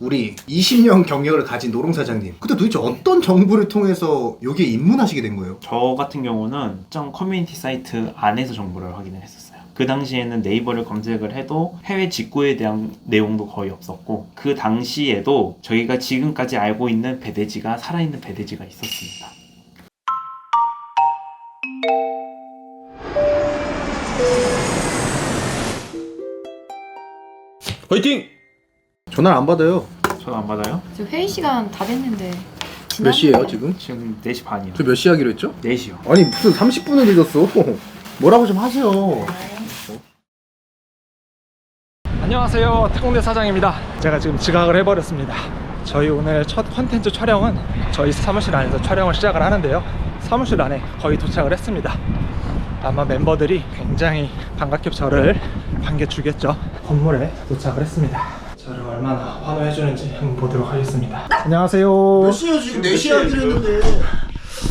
우리 20년 경력을 가진 노롱사장님, 그때 도대체 어떤 정보를 통해서 여기에 입문하시게 된 거예요? 저 같은 경우는 특정 커뮤니티 사이트 안에서 정보를 확인을 했었어요. 그 당시에는 네이버를 검색을 해도 해외 직구에 대한 내용도 거의 없었고, 그 당시에도 저희가 지금까지 알고 있는 배대지가 살아있는 배대지가 있었습니다. 화이팅! 전화를 안 받아요. 전화 안 받아요? 지금 회의 시간 다 됐는데 몇 시에요 지금? 지금 4시 반이요. 저 몇 시 하기로 했죠? 4시요. 아니 무슨 30분을 늦었어. 뭐라고 좀 하세요. 안녕하세요, 특공대 사장입니다. 제가 지금 지각을 해버렸습니다. 저희 오늘 첫 컨텐츠 촬영은 저희 사무실 안에서 촬영을 시작을 하는데요, 사무실 안에 거의 도착을 했습니다. 아마 멤버들이 굉장히 반갑게 저를 반겨주겠죠. 건물에 도착을 했습니다. 저를 얼마나 환호해주는지 한번 보도록 하겠습니다. 안녕하세요. 몇 시에요 지금? 4시 하기로 했는데.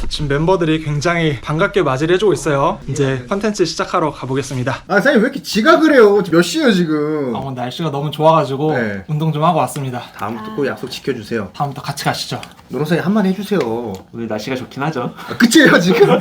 지금 멤버들이 굉장히 반갑게 맞이를 해주고 있어요. 이제 컨텐츠 시작하러 가보겠습니다. 아 사장님 왜 이렇게 지각을 해요? 몇 시에요 지금? 오늘 날씨가 너무 좋아가지고 네. 운동 좀 하고 왔습니다. 다음부터 꼭 약속 지켜주세요. 다음부터 같이 가시죠. 노롱사장님 한마디 해주세요. 오늘 날씨가 좋긴 하죠. 아, 끝이에요 지금?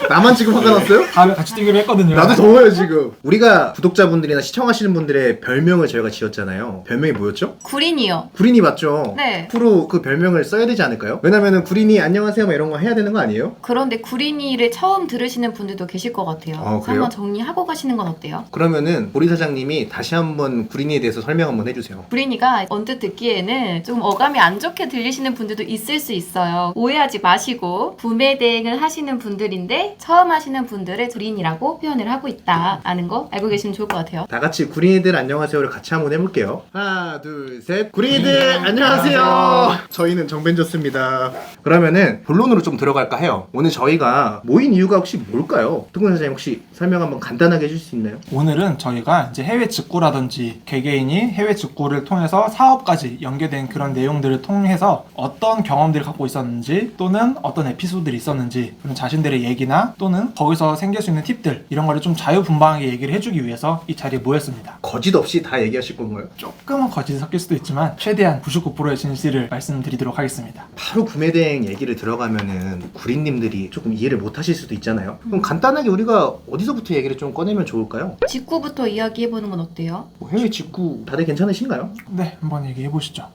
나만 지금 화가 났어요? 다음에 같이 뛰기로 했거든요. 나도 더워요 지금. 우리가 구독자분들이나 시청하시는 분들의 별명을 저희가 지었잖아요. 별명이 뭐였죠? 구린이요. 구린이 맞죠? 네. 앞으로 그 별명을 써야 되지 않을까요? 왜냐면은 구린이 안녕하세요 막 이런 거 해야 되는 거 아니에요? 그런데 구린이를 처음 들으시는 분들도 계실 것 같아요. 그래요? 한번 정리하고 가시는 건 어때요? 그러면은 보리 사장님이 다시 한번 구린이에 대해서 설명 한번 해주세요. 구린이가 언뜻 듣기에는 좀 어감이 안 좋게 들리시는 분들도 있을 수 있어요. 오해하지 마시고 구매 대행을 하시는 분들인데 처음 하시는 분들을 구린이라고 표현을 하고 있다라는 거 알고 계시면 좋을 것 같아요. 다 같이 구린이들 안녕하세요를 같이 한번 해볼게요. 하나 둘 셋. 구린이들 안녕하세요. 저희는 정벤져스입니다. 그러면은 본론으로 좀 들어갈까 해요. 오늘 저희가 모인 이유가 혹시 뭘까요? 특공 사장님 혹시 설명 한번 간단하게 해줄 수 있나요? 오늘은 저희가 이제 해외 직구라든지 개개인이 해외 직구를 통해서 사업까지 연계된 그런 내용들을 통해서 어떤 경험들을 갖고 있었는지, 또는 어떤 에피소드들이 있었는지, 그런 자신들의 얘기나 또는 거기서 생길 수 있는 팁들, 이런 거를 좀 자유분방하게 얘기를 해주기 위해서 이 자리에 모였습니다. 거짓 없이 다 얘기하실 건가요? 조금은 거짓이 섞일 수도 있지만 최대한 99%의 진실을 말씀드리도록 하겠습니다. 바로 구매 대행 얘기를 들어가면은 구린님들이 조금 이해를 못 하실 수도 있잖아요. 그럼 간단하게 우리가 어디서부터 얘기를 좀 꺼내면 좋을까요? 직구부터 이야기해보는 건 어때요? 뭐 해외 직구 다들 괜찮으신가요? 네, 한번 얘기해 보시죠.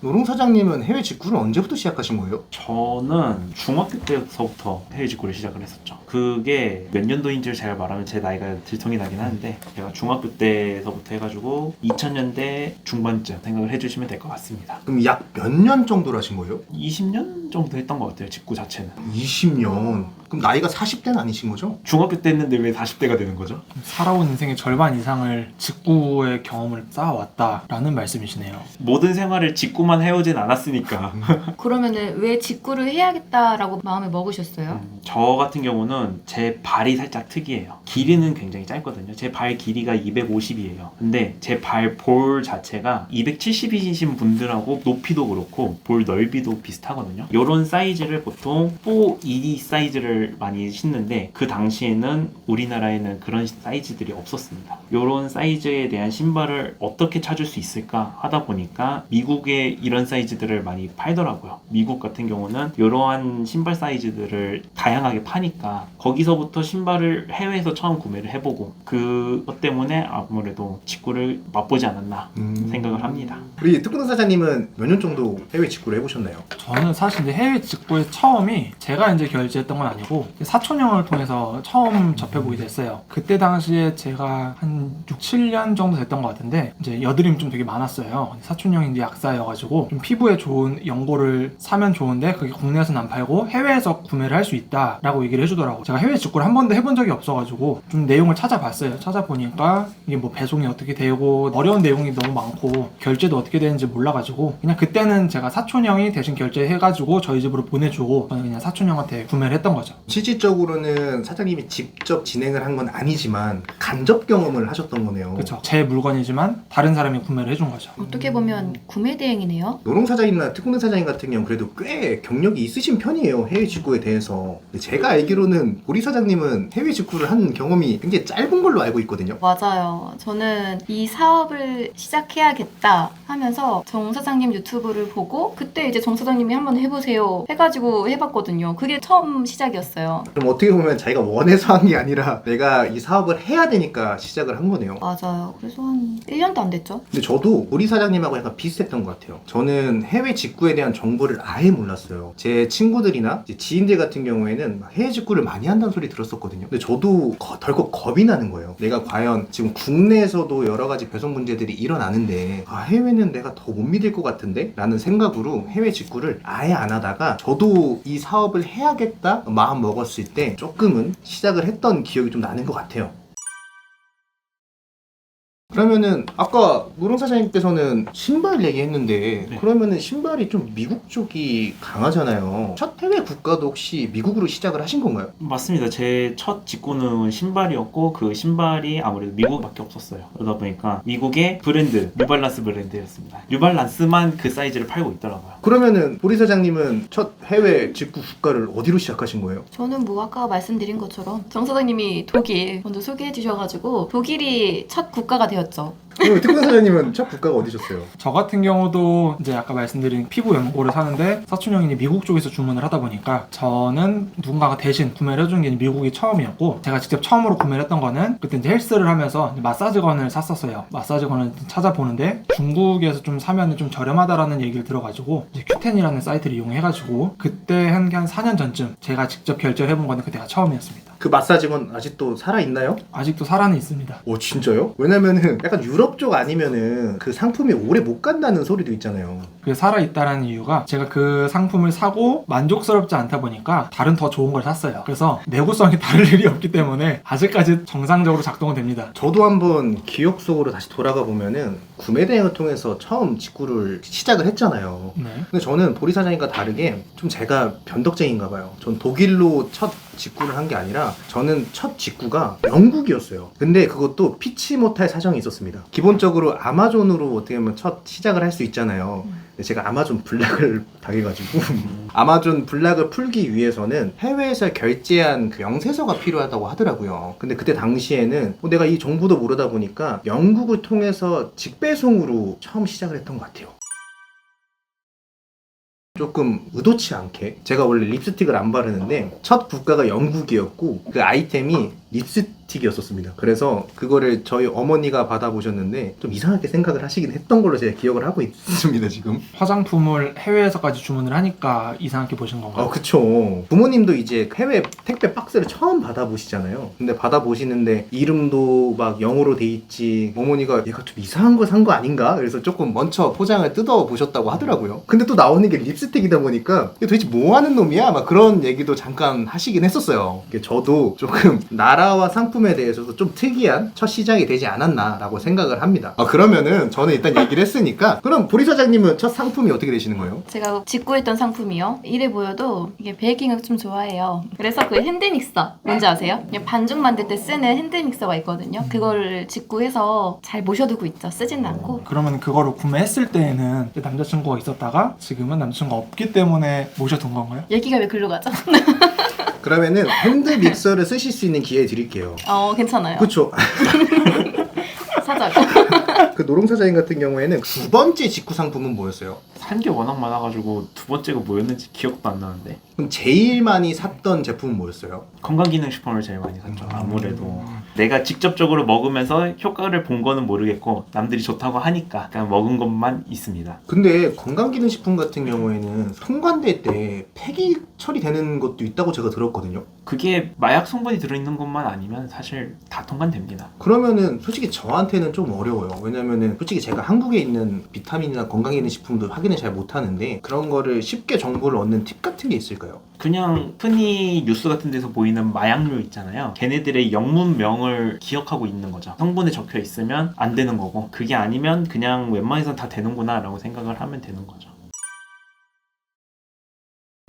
노롱 사장님은 해외 직구를 언제부터 시작하신 거예요? 저는 중학교 때서부터 해외 직구를 시작을 했었죠. 그게 몇 년도인지를 잘 말하면 제 나이가 들통이 나긴 하는데, 제가 중학교 때서부터 해가지고 2000년대 중반쯤 생각을 해주시면 될 것 같습니다. 그럼 약 몇 년 정도로 하신 거예요? 20년 정도 했던 것 같아요, 직구 자체는. 20년. 그럼 나이가 40대는 아니신 거죠? 중학교 때 했는데 왜 40대가 되는 거죠? 살아온 인생의 절반 이상을 직구의 경험을 쌓아왔다라는 말씀이시네요. 모든 생활을 직구만 해오진 않았으니까. 그러면은 왜 직구를 해야겠다라고 마음을 먹으셨어요? 저 같은 경우는 제 발이 살짝 특이해요. 길이는 굉장히 짧거든요. 제 발 길이가 250이에요. 근데 제 발 볼 자체가 270이신 분들하고 높이도 그렇고 볼 넓이도 비슷하거든요. 이런 사이즈를 보통 4E 사이즈를 많이 신는데, 그 당시에는 우리나라에는 그런 사이즈들이 없었습니다. 이런 사이즈에 대한 신발을 어떻게 찾을 수 있을까 하다 보니까 미국에 이런 사이즈들을 많이 팔더라고요. 미국 같은 경우는 이러한 신발 사이즈들을 다양하게 파니까 거기서부터 신발을 해외에서 처음 구매를 해보고, 그것 때문에 아무래도 직구를 맛보지 않았나 생각을 합니다. 우리 특공 사장님은 몇 년 정도 해외 직구를 해보셨나요? 저는 사실 이제 해외 직구의 처음이 제가 이제 결제했던 건 아니고 사촌 형을 통해서 처음 접해보게 됐어요. 그때 당시에 제가 한 6, 7년 정도 됐던 것 같은데, 이제 여드름이 좀 되게 많았어요. 사촌 형이 이제 약사여가지고 좀 피부에 좋은 연고를 사면 좋은데 그게 국내에서는 안 팔고 해외에서 구매를 할 수 있다라고 얘기를 해주더라고. 제가 해외 직구를 한 번도 해본 적이 없어가지고 좀 내용을 찾아봤어요. 찾아보니까 이게 뭐 배송이 어떻게 되고 어려운 내용이 너무 많고 결제도 어떻게 되는지 몰라가지고, 그냥 그때는 제가 사촌 형이 대신 결제해가지고 해가지고 저희 집으로 보내주고 저는 그냥 사촌 형한테 구매를 했던 거죠. 실질적으로는 사장님이 직접 진행을 한 건 아니지만 간접 경험을 하셨던 거네요. 그렇죠. 제 물건이지만 다른 사람이 구매를 해준 거죠. 어떻게 보면 구매 대행이네요. 노롱 사장님이나 특공대 사장님 같은 경우 그래도 꽤 경력이 있으신 편이에요. 해외 직구에 대해서. 근데 제가 알기로는 보리 사장님은 해외 직구를 한 경험이 굉장히 짧은 걸로 알고 있거든요. 맞아요. 저는 이 사업을 시작해야겠다 하면서 정 사장님 유튜브를 보고 그때 이제 정 사장님이 한번 해보세요 해가지고 해봤거든요. 그게 처음 시작이었어요. 그럼 어떻게 보면 자기가 원해서 한 게 아니라 내가 이 사업을 해야 되니까 시작을 한 거네요. 맞아요. 그래서 한 1년도 안 됐죠. 근데 저도 보리 사장님하고 약간 비슷했던 것 같아요. 저는 해외 직구에 대한 정보를 아예 몰랐어요. 제 친구들이나 이제 지인들 같은 경우에는 막 해외 직구를 많이 한다는 소리 들었었거든요. 근데 저도 덜컥 겁이 나는 거예요. 내가 과연 지금 국내에서도 여러 가지 배송 문제들이 일어나는데 해외는 내가 더 못 믿을 것 같은데? 라는 생각으로 해외 직구를 아예 안 하다가 저도 이 사업을 해야겠다 마음 먹었을 때 조금은 시작을 했던 기억이 좀 나는 것 같아요. 그러면은 아까 노롱 사장님께서는 신발 얘기했는데 네. 그러면은 신발이 좀 미국 쪽이 강하잖아요. 첫 해외 국가도 혹시 미국으로 시작을 하신 건가요? 맞습니다. 제 첫 직구는 신발이었고 그 신발이 아무래도 미국밖에 없었어요. 그러다 보니까 미국의 브랜드, 뉴발란스 브랜드였습니다. 뉴발란스만 그 사이즈를 팔고 있더라고요. 그러면은 보리 사장님은 첫 해외 직구 국가를 어디로 시작하신 거예요? 저는 뭐 아까 말씀드린 것처럼 정 사장님이 독일 먼저 소개해 주셔가지고 독일이 첫 국가가 되었죠. 그럼 특권 사장님은 첫 국가가 어디셨어요? 저 같은 경우도 이제 아까 말씀드린 피부 연고를 사는데 사촌 형이 미국 쪽에서 주문을 하다 보니까 저는 누군가가 대신 구매를 해준 게 미국이 처음이었고 제가 직접 처음으로 구매를 했던 거는 그때 이제 헬스를 하면서 마사지건을 샀었어요. 마사지건을 찾아보는데 중국에서 좀 사면은 좀 저렴하다라는 얘기를 들어가지고 이제 큐텐이라는 사이트를 이용해가지고 그때 한 4년 전쯤 제가 직접 결제를 해본 거는 그때가 처음이었습니다. 그 마사지건 아직도 살아있나요? 아직도 살아는 있습니다. 오 진짜요? 왜냐면은 약간 유럽 쪽 아니면은 그 상품이 오래 못 간다는 소리도 있잖아요. 그게 살아있다라는 이유가 제가 그 상품을 사고 만족스럽지 않다 보니까 다른 더 좋은 걸 샀어요. 그래서 내구성이 다를 일이 없기 때문에 아직까지 정상적으로 작동은 됩니다. 저도 한번 기억 속으로 다시 돌아가 보면은 구매 대행을 통해서 처음 직구를 시작을 했잖아요. 네. 근데 저는 보리 사장님과 다르게 좀 제가 변덕쟁인가 봐요. 전 독일로 첫 직구를 한 게 아니라 저는 첫 직구가 영국이었어요. 근데 그것도 피치 못할 사정이 있었습니다. 기본적으로 아마존으로 어떻게 보면 첫 시작을 할 수 있잖아요. 근데 제가 아마존 블락을 당해가지고 아마존 블락을 풀기 위해서는 해외에서 결제한 그 영세서가 필요하다고 하더라고요. 근데 그때 당시에는 내가 이 정보도 모르다 보니까 영국을 통해서 직배송으로 처음 시작을 했던 것 같아요. 조금 의도치 않게 제가 원래 립스틱을 안 바르는데 첫 국가가 영국이었고 그 아이템이 립스틱이었었습니다. 그래서 그거를 저희 어머니가 받아보셨는데 좀 이상하게 생각을 하시긴 했던 걸로 제가 기억을 하고 있습니다. 지금 화장품을 해외에서까지 주문을 하니까 이상하게 보신 건가요? 그쵸. 부모님도 이제 해외 택배 박스를 처음 받아보시잖아요. 근데 받아보시는데 이름도 막 영어로 돼 있지. 어머니가 얘가 좀 이상한 거 산 거 아닌가? 그래서 조금 먼저 포장을 뜯어보셨다고 하더라고요. 근데 또 나오는 게 립스틱이다 보니까 이게 도대체 뭐 하는 놈이야? 막 그런 얘기도 잠깐 하시긴 했었어요. 이게 저도 조금 나라와 상품에 대해서도 좀 특이한 첫 시작이 되지 않았나라고 생각을 합니다. 그러면은 저는 일단 얘기를 했으니까 그럼 보리 사장님은 첫 상품이 어떻게 되시는 거예요? 제가 직구했던 상품이요. 이래 보여도 이게 베이킹을 좀 좋아해요. 그래서 그 핸드믹서 뭔지 아세요? 그냥 반죽 만들 때 쓰는 핸드믹서가 있거든요. 그걸 직구해서 잘 모셔두고 있죠. 쓰지는 않고. 그러면 그거를 구매했을 때에는 남자친구가 있었다가 지금은 남자친구가 없기 때문에 모셔둔 건가요? 얘기가 왜 글로 가죠? 그러면은 핸드 믹서를 쓰실 수 있는 기회 드릴게요. 괜찮아요. 그쵸? 사자고. 그 노롱 사장님 같은 경우에는 두 번째 직구 상품은 뭐였어요? 산 게 워낙 많아가지고 두 번째가 뭐였는지 기억도 안 나는데 그럼 제일 많이 샀던 제품은 뭐였어요? 건강기능식품을 제일 많이 샀죠. 아무래도 내가 직접적으로 먹으면서 효과를 본 거는 모르겠고 남들이 좋다고 하니까 그냥 먹은 것만 있습니다. 근데 건강기능식품 같은 경우에는 통관될 때 폐기 처리되는 것도 있다고 제가 들었거든요. 그게 마약 성분이 들어있는 것만 아니면 사실 다 통관됩니다. 그러면은 솔직히 저한테는 좀 어려워요. 왜냐면은 솔직히 제가 한국에 있는 비타민이나 건강기능식품도 확인을 잘 못하는데 그런 거를 쉽게 정보를 얻는 팁 같은 게 있을까요? 그냥 흔히 뉴스 같은 데서 보이는 마약류 있잖아요. 걔네들의 영문명을 기억하고 있는 거죠. 성분에 적혀 있으면 안 되는 거고 그게 아니면 그냥 웬만해선 다 되는구나 라고 생각을 하면 되는 거죠.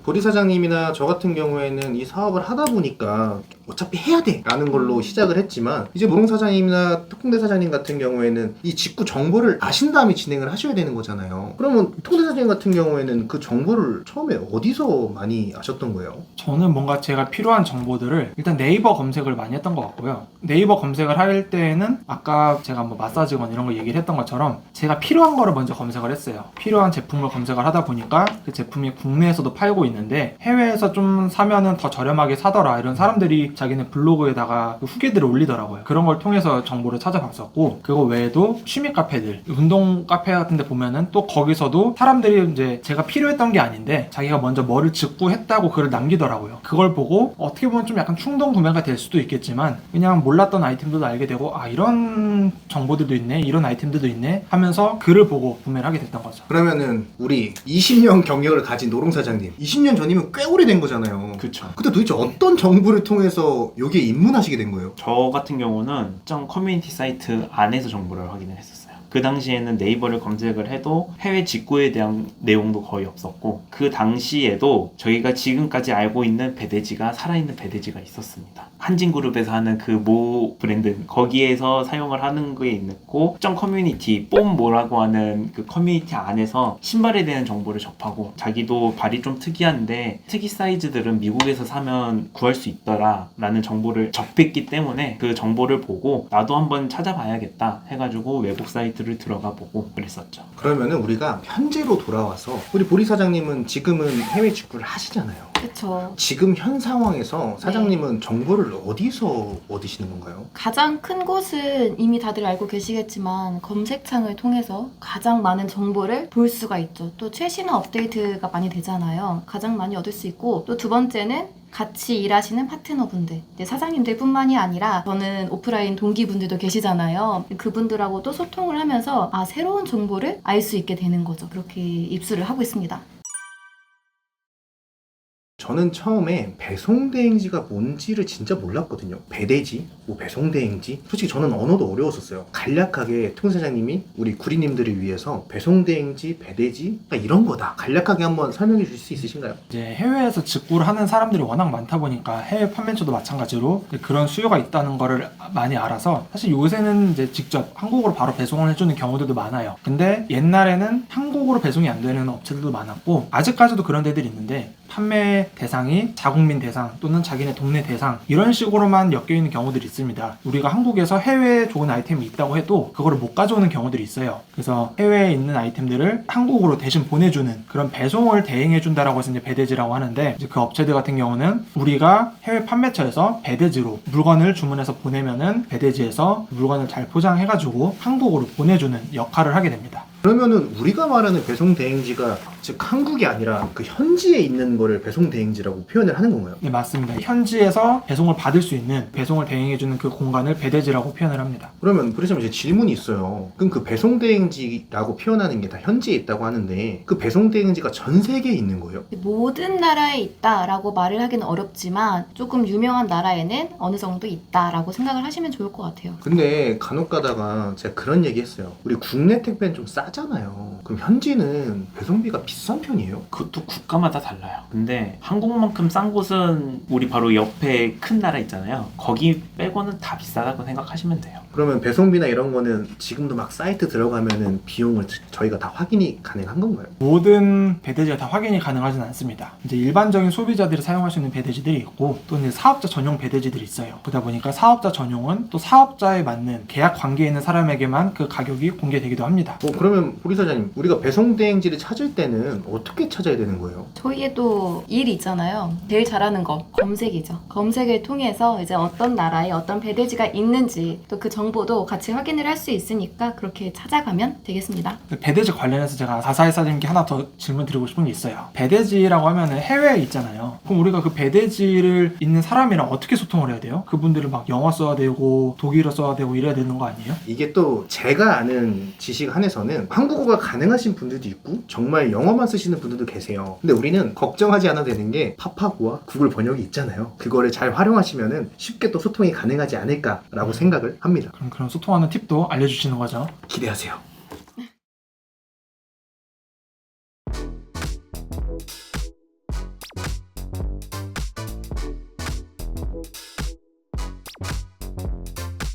보리 사장님이나 저 같은 경우에는 이 사업을 하다 보니까 어차피 해야 돼 라는 걸로 시작을 했지만 이제 무롱 사장님이나 특공대 사장님 같은 경우에는 이 직구 정보를 아신 다음에 진행을 하셔야 되는 거잖아요. 그러면 특공대 사장님 같은 경우에는 그 정보를 처음에 어디서 많이 아셨던 거예요? 저는 뭔가 제가 필요한 정보들을 일단 네이버 검색을 많이 했던 것 같고요. 네이버 검색을 할 때에는 아까 제가 뭐 마사지건 이런 거 얘기를 했던 것처럼 제가 필요한 거를 먼저 검색을 했어요. 필요한 제품을 검색을 하다 보니까 그 제품이 국내에서도 팔고 있는데 해외에서 좀 사면은 더 저렴하게 사더라 이런 사람들이 자기네 블로그에다가 그 후기들을 올리더라고요. 그런 걸 통해서 정보를 찾아봤었고 그거 외에도 취미 카페들, 운동 카페 같은 데 보면은 또 거기서도 사람들이 이제 제가 필요했던 게 아닌데 자기가 먼저 뭐를 직구했다고 글을 남기더라고요. 그걸 보고 어떻게 보면 좀 약간 충동 구매가 될 수도 있겠지만 그냥 몰랐던 아이템들도 알게 되고 아 이런 정보들도 있네 이런 아이템들도 있네 하면서 글을 보고 구매를 하게 됐던 거죠. 그러면은 우리 20년 경력을 가진 노롱 사장님 20년 전이면 꽤 오래된 거잖아요. 그쵸. 근데 도대체 어떤 정보를 통해서 여기에 입문하시게 된 거예요? 저 같은 경우는 특정 커뮤니티 사이트 안에서 정보를 확인을 했었어요. 그 당시에는 네이버를 검색을 해도 해외 직구에 대한 내용도 거의 없었고 그 당시에도 저희가 지금까지 알고 있는 배대지가 살아있는 배대지가 있었습니다. 한진그룹에서 하는 그 모 브랜드 거기에서 사용을 하는 게 있고 특정 커뮤니티 뽐모라고 하는 그 커뮤니티 안에서 신발에 대한 정보를 접하고 자기도 발이 좀 특이한데 특이 사이즈들은 미국에서 사면 구할 수 있더라 라는 정보를 접했기 때문에 그 정보를 보고 나도 한번 찾아봐야겠다 해가지고 외국 사이트를 들어가 보고 그랬었죠. 그러면은 우리가 현재로 돌아와서 우리 보리 사장님은 지금은 해외 직구를 하시잖아요. 그쵸. 지금 현 상황에서 사장님은 정보를 어디서 얻으시는 건가요? 가장 큰 곳은 이미 다들 알고 계시겠지만 검색창을 통해서 가장 많은 정보를 볼 수가 있죠. 또 최신화 업데이트가 많이 되잖아요. 가장 많이 얻을 수 있고 또 두 번째는 같이 일하시는 파트너분들, 사장님들뿐만이 아니라 저는 오프라인 동기분들도 계시잖아요. 그분들하고도 소통을 하면서 새로운 정보를 알 수 있게 되는 거죠. 그렇게 입수를 하고 있습니다. 저는 처음에 배송대행지가 뭔지를 진짜 몰랐거든요. 배대지, 뭐 배송대행지. 솔직히 저는 언어도 어려웠었어요. 간략하게 통사장님이 우리 구리님들을 위해서 배송대행지, 배대지 이런 거다. 간략하게 한번 설명해 주실 수 있으신가요? 이제 해외에서 직구를 하는 사람들이 워낙 많다 보니까 해외 판매처도 마찬가지로 그런 수요가 있다는 거를 많이 알아서 사실 요새는 이제 직접 한국으로 바로 배송을 해주는 경우들도 많아요. 근데 옛날에는 한국으로 배송이 안 되는 업체들도 많았고 아직까지도 그런 데들이 있는데 판매 대상이 자국민 대상 또는 자기네 동네 대상 이런 식으로만 엮여있는 경우들이 있습니다. 우리가 한국에서 해외에 좋은 아이템이 있다고 해도 그거를 못 가져오는 경우들이 있어요. 그래서 해외에 있는 아이템들을 한국으로 대신 보내주는 그런 배송을 대행해준다라고 해서 이제 배대지라고 하는데 이제 그 업체들 같은 경우는 우리가 해외 판매처에서 배대지로 물건을 주문해서 보내면은 배대지에서 물건을 잘 포장해가지고 한국으로 보내주는 역할을 하게 됩니다. 그러면은 우리가 말하는 배송대행지가 즉 한국이 아니라 그 현지에 있는 거를 배송대행지라고 표현을 하는 건가요? 네, 맞습니다. 현지에서 배송을 받을 수 있는 배송을 대행해주는 그 공간을 배대지라고 표현을 합니다. 그러면 그래서 이제 질문이 있어요. 그럼 그 배송대행지라고 표현하는 게 다 현지에 있다고 하는데 그 배송대행지가 전 세계에 있는 거예요? 모든 나라에 있다라고 말을 하기는 어렵지만 조금 유명한 나라에는 어느 정도 있다라고 생각을 하시면 좋을 것 같아요. 근데 간혹 가다가 제가 그런 얘기 했어요. 우리 국내 택배는 좀 싸잖아요. 그럼 현지는 배송비가 비싼 편이에요? 그것도 국가마다 달라요. 근데 한국만큼 싼 곳은 우리 바로 옆에 큰 나라 있잖아요. 거기 빼고는 다 비싸다고 생각하시면 돼요. 그러면 배송비나 이런 거는 지금도 막 사이트 들어가면은 비용을 저희가 다 확인이 가능한 건가요? 모든 배대지가 다 확인이 가능하진 않습니다. 이제 일반적인 소비자들이 사용할 수 있는 배대지들이 있고 또 이제 사업자 전용 배대지들이 있어요. 그러다 보니까 사업자 전용은 또 사업자에 맞는 계약 관계에 있는 사람에게만 그 가격이 공개되기도 합니다. 그러면 보리 사장님, 우리가 배송대행지를 찾을 때는 어떻게 찾아야 되는 거예요? 저희에도 일이 있잖아요. 제일 잘하는 거 검색이죠. 검색을 통해서 이제 어떤 나라에 어떤 배대지가 있는지 또 그 정보도 같이 확인을 할 수 있으니까 그렇게 찾아가면 되겠습니다. 배대지 관련해서 제가 사사이사님께 하나 더 질문 드리고 싶은 게 있어요. 배대지라고 하면은 해외에 있잖아요. 그럼 우리가 그 배대지를 있는 사람이랑 어떻게 소통을 해야 돼요? 그분들은 막 영어 써야 되고 독일어 써야 되고 이래야 되는 거 아니에요? 이게 또 제가 아는 지식 한에서는 한국어가 가능하신 분들도 있고 정말 영어만 쓰시는 분들도 계세요. 근데 우리는 걱정하지 않아도 되는 게 파파고와 구글 번역이 있잖아요. 그거를 잘 활용하시면은 쉽게 또 소통이 가능하지 않을까라고 생각을 합니다. 그럼 그런 소통하는 팁도 알려주시는 거죠? 기대하세요.